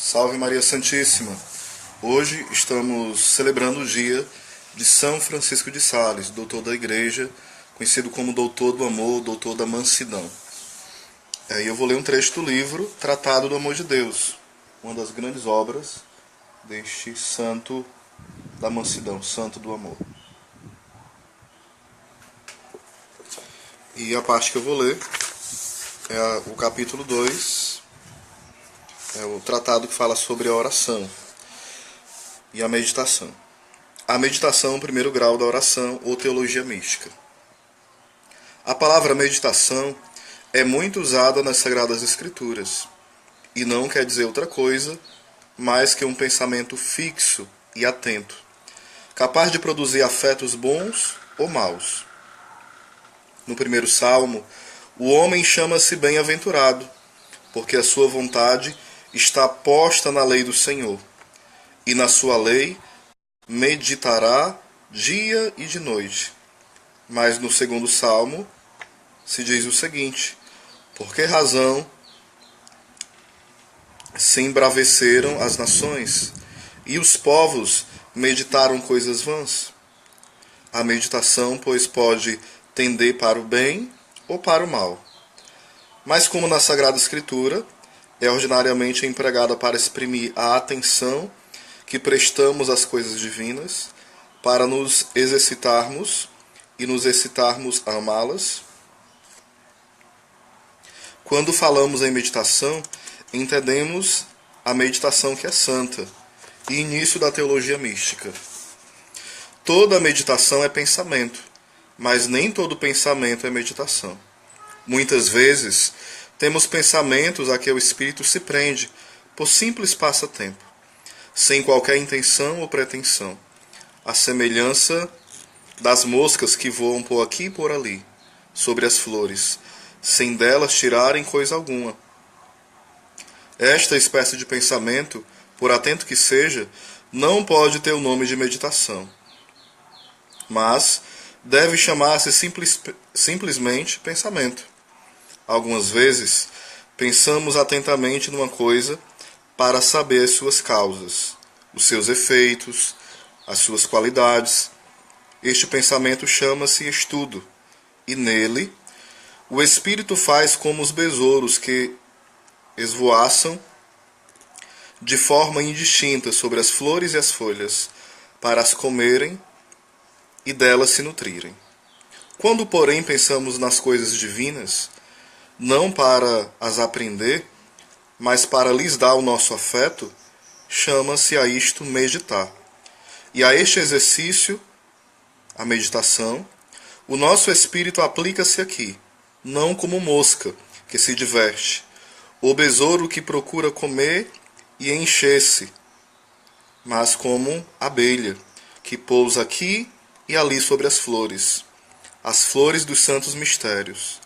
Salve Maria Santíssima! Hoje estamos celebrando o dia de São Francisco de Sales, doutor da Igreja, conhecido como doutor do amor, doutor da mansidão. E eu vou ler um trecho do livro Tratado do Amor de Deus, uma das grandes obras deste santo da mansidão, santo do amor. E a parte que eu vou ler é o capítulo 2, é o tratado que fala sobre a oração e a meditação. A meditação, o primeiro grau da oração ou teologia mística. A palavra meditação é muito usada nas Sagradas Escrituras e não quer dizer outra coisa mais que um pensamento fixo e atento, capaz de produzir afetos bons ou maus. No primeiro salmo, o homem chama-se bem-aventurado, porque a sua vontade está posta na lei do Senhor, e na sua lei meditará dia e de noite. Mas no segundo salmo se diz o seguinte: por que razão se embraveceram as nações, e os povos meditaram coisas vãs? A meditação, pois, pode tender para o bem ou para o mal. Mas como na Sagrada Escritura é ordinariamente empregada para exprimir a atenção que prestamos às coisas divinas, para nos exercitarmos e nos excitarmos a amá-las. Quando falamos em meditação, entendemos a meditação que é santa e início da teologia mística. Toda meditação é pensamento, mas nem todo pensamento é meditação. Muitas vezes temos pensamentos a que o espírito se prende por simples passatempo, sem qualquer intenção ou pretensão, à semelhança das moscas que voam por aqui e por ali, sobre as flores, sem delas tirarem coisa alguma. Esta espécie de pensamento, por atento que seja, não pode ter o nome de meditação, mas deve chamar-se simplesmente pensamento. Algumas vezes, pensamos atentamente numa coisa para saber as suas causas, os seus efeitos, as suas qualidades. Este pensamento chama-se estudo, e nele o espírito faz como os besouros que esvoaçam de forma indistinta sobre as flores e as folhas, para as comerem e delas se nutrirem. Quando, porém, pensamos nas coisas divinas, não para as aprender, mas para lhes dar o nosso afeto, chama-se a isto meditar. E a este exercício, a meditação, o nosso espírito aplica-se aqui, não como mosca que se diverte, ou besouro que procura comer e encher-se, mas como abelha que pousa aqui e ali sobre as flores dos santos mistérios,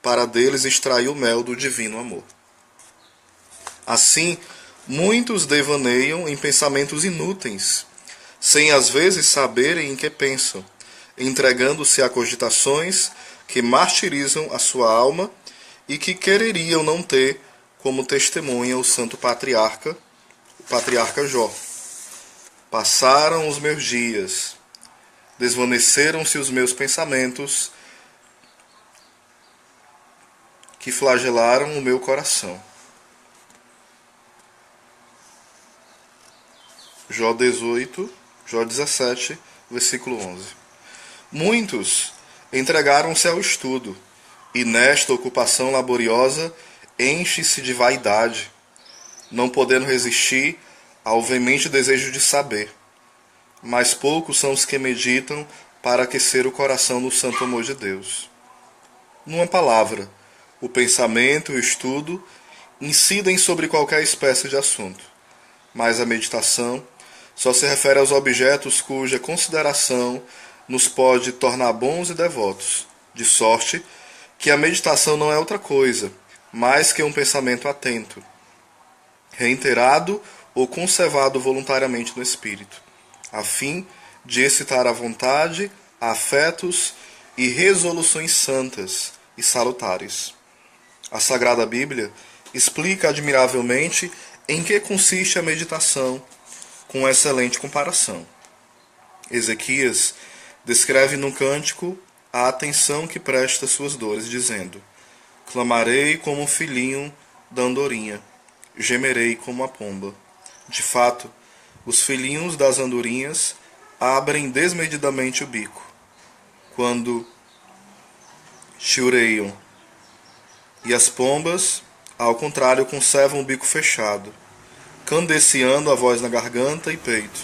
para deles extrair o mel do divino amor. Assim, muitos devaneiam em pensamentos inúteis, sem às vezes saberem em que pensam, entregando-se a cogitações que martirizam a sua alma e que quereriam não ter como testemunha o santo patriarca, o patriarca Jó. Passaram os meus dias, desvaneceram-se os meus pensamentos, que flagelaram o meu coração. Jó 18, Jó 17, versículo 11. Muitos entregaram-se ao estudo, e nesta ocupação laboriosa enche-se de vaidade, não podendo resistir ao veemente desejo de saber. Mas poucos são os que meditam para aquecer o coração no santo amor de Deus. Numa palavra, o pensamento e o estudo incidem sobre qualquer espécie de assunto, mas a meditação só se refere aos objetos cuja consideração nos pode tornar bons e devotos, de sorte que a meditação não é outra coisa, mais que um pensamento atento, reiterado ou conservado voluntariamente no espírito, a fim de excitar a vontade, afetos e resoluções santas e salutares. A Sagrada Bíblia explica admiravelmente Em que consiste a meditação? Com uma excelente comparação. Ezequias descreve num cântico a atenção que presta às suas dores, dizendo: clamarei como um filhinho da andorinha, gemerei como a pomba. De fato, os filhinhos das andorinhas abrem desmedidamente o bico, quando chiureiam, e as pombas, ao contrário, conservam o bico fechado, candeceando a voz na garganta e peito,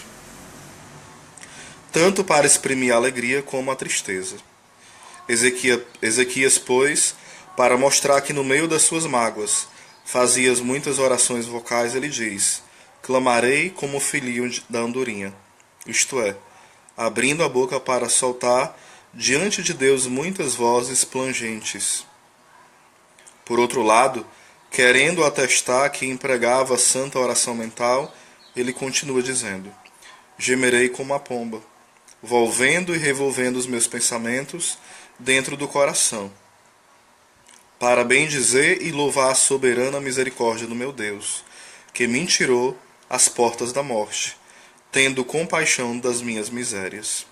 tanto para exprimir a alegria como a tristeza. Ezequias, pois, para mostrar que no meio das suas mágoas fazias muitas orações vocais, ele diz: clamarei como o filhinho da andorinha, isto é, abrindo a boca para soltar diante de Deus muitas vozes plangentes. Por outro lado, querendo atestar que empregava santa oração mental, ele continua dizendo: gemerei como a pomba, volvendo e revolvendo os meus pensamentos dentro do coração, para bendizer e louvar a soberana misericórdia do meu Deus, que me tirou às portas da morte, tendo compaixão das minhas misérias.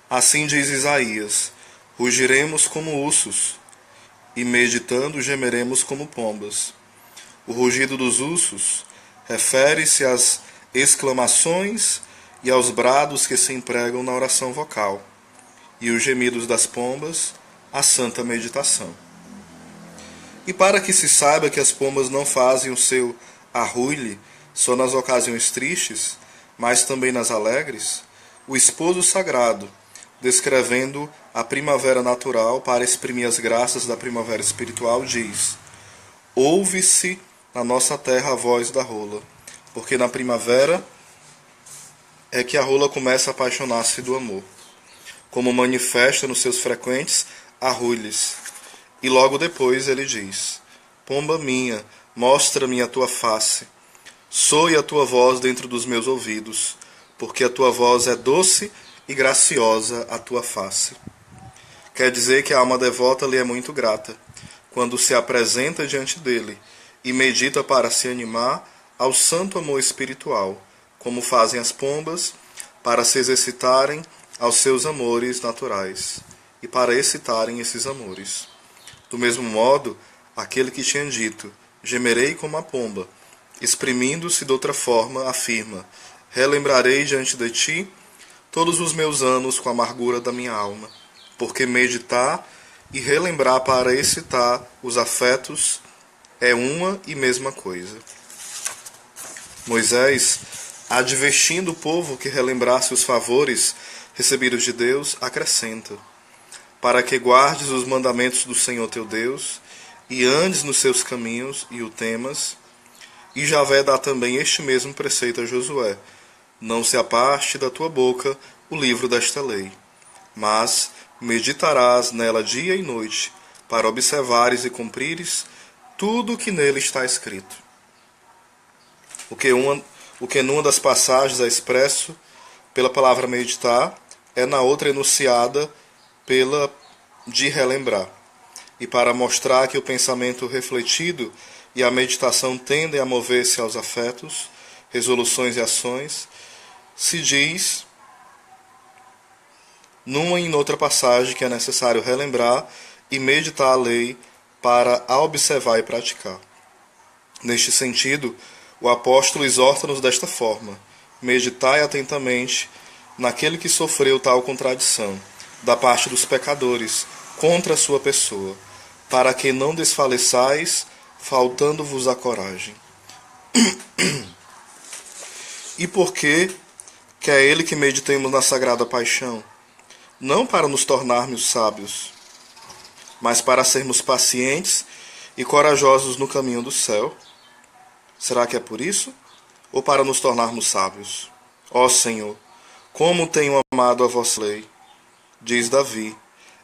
Assim diz Isaías: rugiremos como ursos, e meditando gemeremos como pombas. O rugido dos ursos refere-se às exclamações e aos brados que se empregam na oração vocal, e os gemidos das pombas, a santa meditação. E para que se saiba que as pombas não fazem o seu arrulhe só nas ocasiões tristes, mas também nas alegres, o esposo sagrado, descrevendo a primavera natural para exprimir as graças da primavera espiritual, diz: ouve-se na nossa terra a voz da rola, porque na primavera é que a rola começa a apaixonar-se do amor, como manifesta nos seus frequentes arrulhes. E logo depois ele diz: pomba minha, mostra-me a tua face, soe a tua voz dentro dos meus ouvidos, porque a tua voz é doce e graciosa a tua face. Quer dizer que a alma devota lhe é muito grata, quando se apresenta diante dele e medita para se animar ao santo amor espiritual, como fazem as pombas para se exercitarem aos seus amores naturais e para excitarem esses amores. Do mesmo modo, aquele que tinha dito: gemerei como a pomba, exprimindo-se de outra forma, afirma: relembrarei diante de ti todos os meus anos com a amargura da minha alma, porque meditar e relembrar para excitar os afetos é uma e mesma coisa. Moisés, advertindo o povo que relembrasse os favores recebidos de Deus, acrescenta: para que guardes os mandamentos do Senhor teu Deus, e andes nos seus caminhos, e o temas. E Javé dá também este mesmo preceito a Josué: não se aparte da tua boca o livro desta lei, mas meditarás nela dia e noite, para observares e cumprires tudo o que nele está escrito. O que numa das passagens é expresso pela palavra meditar, é na outra enunciada pela de relembrar. E para mostrar que o pensamento refletido e a meditação tendem a mover-se aos afetos, resoluções e ações, se diz numa e noutra passagem que é necessário relembrar e meditar a lei para a observar e praticar. Neste sentido, o apóstolo exorta-nos desta forma: meditai atentamente naquele que sofreu tal contradição, da parte dos pecadores, contra a sua pessoa, para que não desfaleçais, faltando-vos a coragem. E por que é ele que meditemos na sagrada paixão? Não para nos tornarmos sábios, mas para sermos pacientes e corajosos no caminho do céu. Será que é por isso? Ou para nos tornarmos sábios? Ó Senhor, como tenho amado a vossa lei! Diz Davi: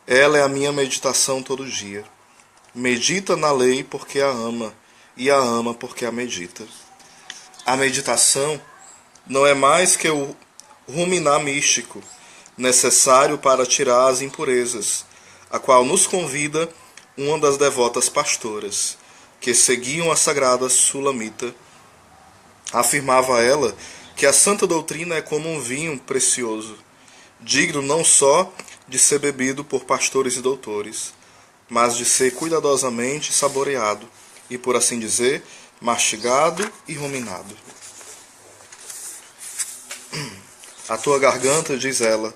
ela é a minha meditação todo dia. Medita na lei porque a ama, e a ama porque a medita. A meditação não é mais que o ruminar místico, necessário para tirar as impurezas, a qual nos convida uma das devotas pastoras. que seguiam a sagrada sulamita. Afirmava ela que a santa doutrina é como um vinho precioso, digno não só de ser bebido por pastores e doutores, mas de ser cuidadosamente saboreado e, por assim dizer, mastigado e ruminado. A tua garganta, diz ela,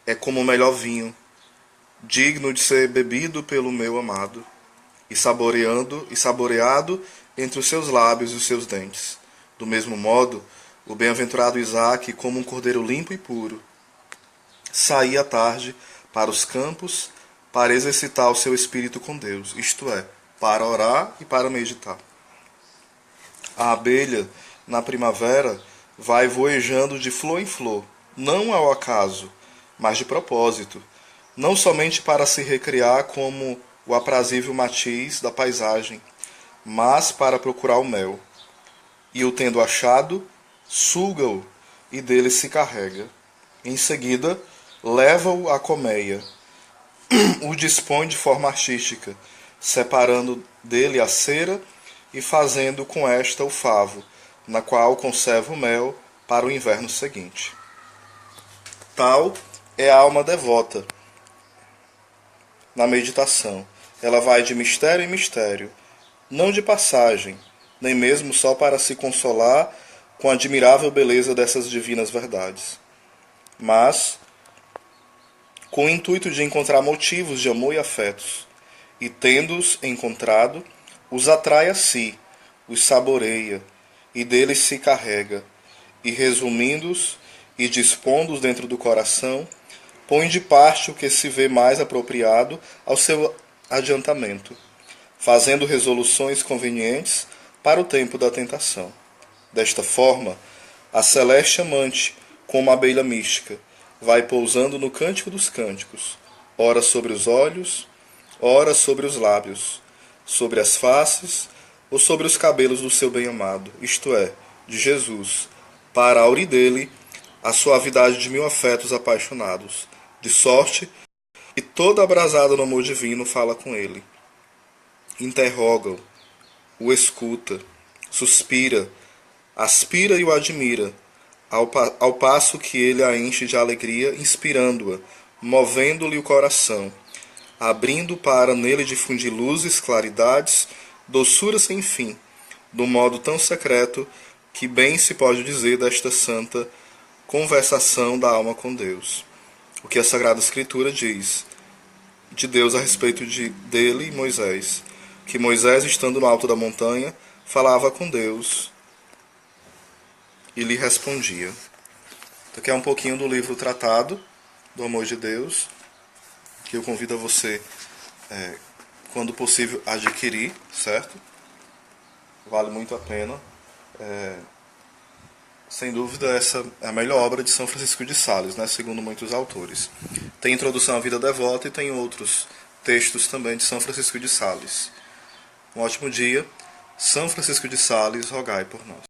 é como o melhor vinho, digno de ser bebido pelo meu amado, e saboreado entre os seus lábios e os seus dentes. Do mesmo modo, o bem-aventurado Isaque, como um cordeiro limpo e puro, saía à tarde para os campos para exercitar o seu espírito com Deus, isto é, para orar e para meditar. A abelha, na primavera, vai voejando de flor em flor, não ao acaso, mas de propósito, não somente para se recriar como o aprazível matiz da paisagem, mas para procurar o mel. E o tendo achado, suga-o e dele se carrega. Em seguida, leva-o à colmeia, o dispõe de forma artística, separando dele a cera e fazendo com esta o favo, na qual conserva o mel para o inverno seguinte. Tal é a alma devota na meditação. Ela vai de mistério em mistério, não de passagem, nem mesmo só para se consolar com a admirável beleza dessas divinas verdades, mas com o intuito de encontrar motivos de amor e afetos, e tendo-os encontrado, os atrai a si, os saboreia, e deles se carrega, e resumindo-os e dispondo-os dentro do coração, põe de parte o que se vê mais apropriado ao seu adiantamento, fazendo resoluções convenientes para o tempo da tentação. Desta forma, a celeste amante, como a abelha mística, vai pousando no cântico dos cânticos, ora sobre os olhos, ora sobre os lábios, sobre as faces ou sobre os cabelos do seu bem-amado, isto é, de Jesus, para aurir dele a suavidade de mil afetos apaixonados, de sorte que toda abrasada no amor divino fala com ele. Interroga-o, o escuta, suspira, aspira e o admira, ao passo que ele a enche de alegria, inspirando-a, movendo-lhe o coração, abrindo para nele difundir luzes, claridades, doçura sem fim, do modo tão secreto que bem se pode dizer desta santa conversação da alma com Deus. O que a Sagrada Escritura diz de Deus a respeito dele e Moisés, que Moisés, estando no alto da montanha, falava com Deus e lhe respondia. Então, aqui é um pouquinho do livro Tratado do Amor de Deus, que eu convido a você, quando possível, adquirir, certo? Vale muito a pena. Sem dúvida, essa é a melhor obra de São Francisco de Sales, né, segundo muitos autores. Tem Introdução à Vida Devota e tem outros textos também de São Francisco de Sales. Um ótimo dia. São Francisco de Sales, rogai por nós.